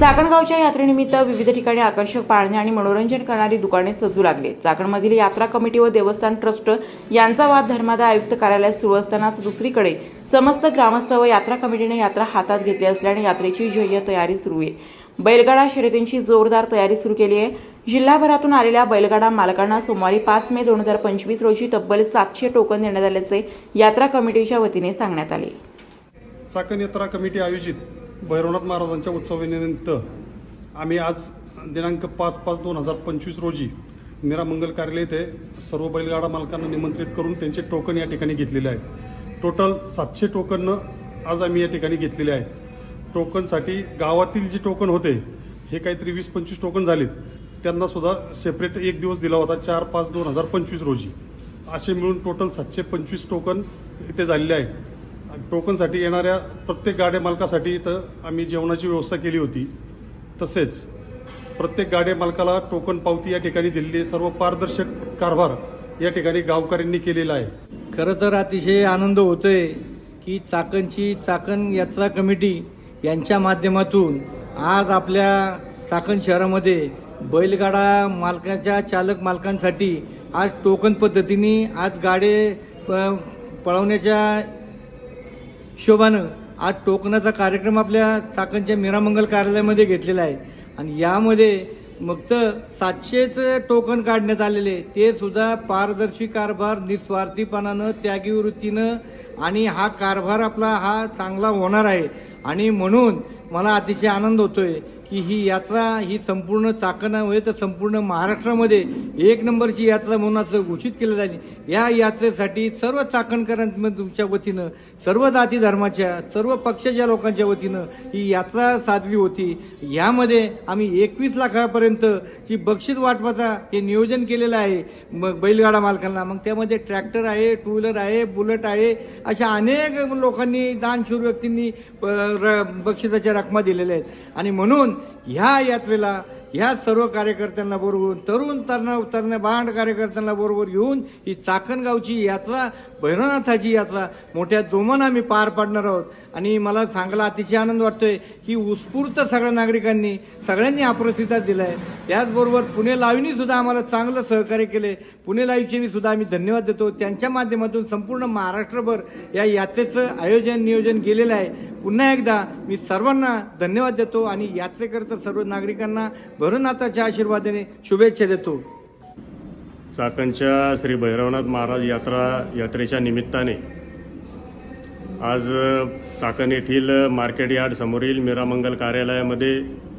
चाकणगावच्या यात्रेनिमित्त विविध ठिकाणी आकर्षक पाळणे आणि मनोरंजन करणारी दुकाने सजू लागले। चाकणमधील यात्रा कमिटी व देवस्थान ट्रस्ट यांचा वाद धर्मादाय आयुक्त कार्यालयात सुरू असतानाच दुसरीकडे समस्त ग्रामस्थ व यात्रा कमिटीने यात्रा हातात घेतली असल्याने यात्रेची जय्यत तयारी सुरू आहे। बैलगाडा शर्यतींची जोरदार तयारी सुरू केली आहे। जिल्हाभरातून आलेल्या बैलगाडा मालकांना सोमवारी 5 मे 2025 रोजी तब्बल 700 टोकन देण्यात आल्याचे यात्रा कमिटीच्या वतीने सांगण्यात आले। चाकण यात्रा कमिटी आयोजित भैरवनाथ महाराजांच्या उत्सवानिमित्त आम्ही आज दिनांक 5/5/2025 रोजी मीरामंगल कार्यालय येथे सर्व बैलगाडा मालकांना निमंत्रित करून त्यांचे टोकन या ठिकाणी घेतलेले आहेत। टोटल 700 टोकन आज आम्ही या ठिकाणी घेतलेले आहेत। टोकनसाठी गावातील जे टोकन होते हे काहीतरी 20-25 टोकन झालेत, त्यांना सुद्धा सेपरेट एक दिवस दिला होता 4/5/2025 रोजी। असे मिळून टोटल 725 टोकन इथे झालेले आहेत। टोकनसाठी येणाऱ्या प्रत्येक गाड्या मालकासाठी इथं आम्ही जेवणाची व्यवस्था केली होती। तसेच प्रत्येक गाड्या मालकाला टोकन पावती या ठिकाणी दिलेली, सर्व पारदर्शक कारभार या ठिकाणी गावकऱ्यांनी केलेला आहे। खरं तर अतिशय आनंद होतोय की चाकण यात्रा कमिटी यांच्या माध्यमातून आज आपल्या चाकण शहरामध्ये बैलगाडा मालकाच्या चालक मालकांसाठी आज टोकन पद्धतीने आज गाडे पळवण्याच्या हिशोबानं आज टोकनाचा कार्यक्रम आपल्या चाकणच्या मीरामंगल कार्यालयामध्ये घेतलेला आहे। आणि यामध्ये फक्त 700च टोकन काढण्यात आलेले, ते सुद्धा पारदर्शी कारभार, निस्वार्थीपणानं, त्यागी वृत्तीनं, आणि हा कारभार आपला हा चांगला होणार आहे। आणि म्हणून मला अतिशय आनंद होतोय की ही यात्रा ही संपूर्ण चाकण होय तर संपूर्ण महाराष्ट्रामध्ये एक नंबरची यात्रा म्हणून असं घोषित केलं जाईल। या यात्रेसाठी सर्व चाकणकरांच्या वतीनं, सर्व जाती धर्माच्या, सर्व पक्षाच्या लोकांच्या वतीनं ही यात्रा साजरी होती। यामध्ये आम्ही 21 लाखापर्यंत जी बक्षीस वाटपाचा हे नियोजन केलेलं आहे बैलगाडा मालकांना। मग त्यामध्ये ट्रॅक्टर आहे, टू व्हीलर आहे, बुलेट आहे, अशा अनेक लोकांनी, दानशूर व्यक्तींनी बक्षिसाच्या रकमा दिलेल्या आहेत। आणि म्हणून ह्या यात्रेला ह्या सर्व कार्यकर्त्यांना बरोबर, तरुण बांड कार्यकर्त्यांना बरोबर घेऊन ही चाकणगावची यात्रा, भैरवनाथाची यात्रा मोठ्या जोमानं आम्ही पार पाडणार आहोत। आणि मला सांगायला अतिशय आनंद वाटतोय की उत्स्फूर्त सगळ्या नागरिकांनी, सगळ्यांनी हा प्रतिसाद दिला आहे। त्याचबरोबर पुणे लाईव्हनी सुद्धा आम्हाला चांगलं सहकार्य केले। पुणे लाईव्हचे सुद्धा आम्ही धन्यवाद देतो। त्यांच्या माध्यमातून संपूर्ण महाराष्ट्रभर या यात्रेचं नियोजन केलेलं आहे। पुन्हा एकदा मी सर्वांना धन्यवाद देतो आणि यात्रेकरता सर्व नागरिकांना भैरवनाथाच्या आशीर्वादाने शुभेच्छा देतो। चाकणच्या श्री भैरवनाथ महाराज यात्रेच्या निमित्ताने आज चाकण येथील मार्केट यार्ड समोरील मीरामंगल कार्यालयामध्ये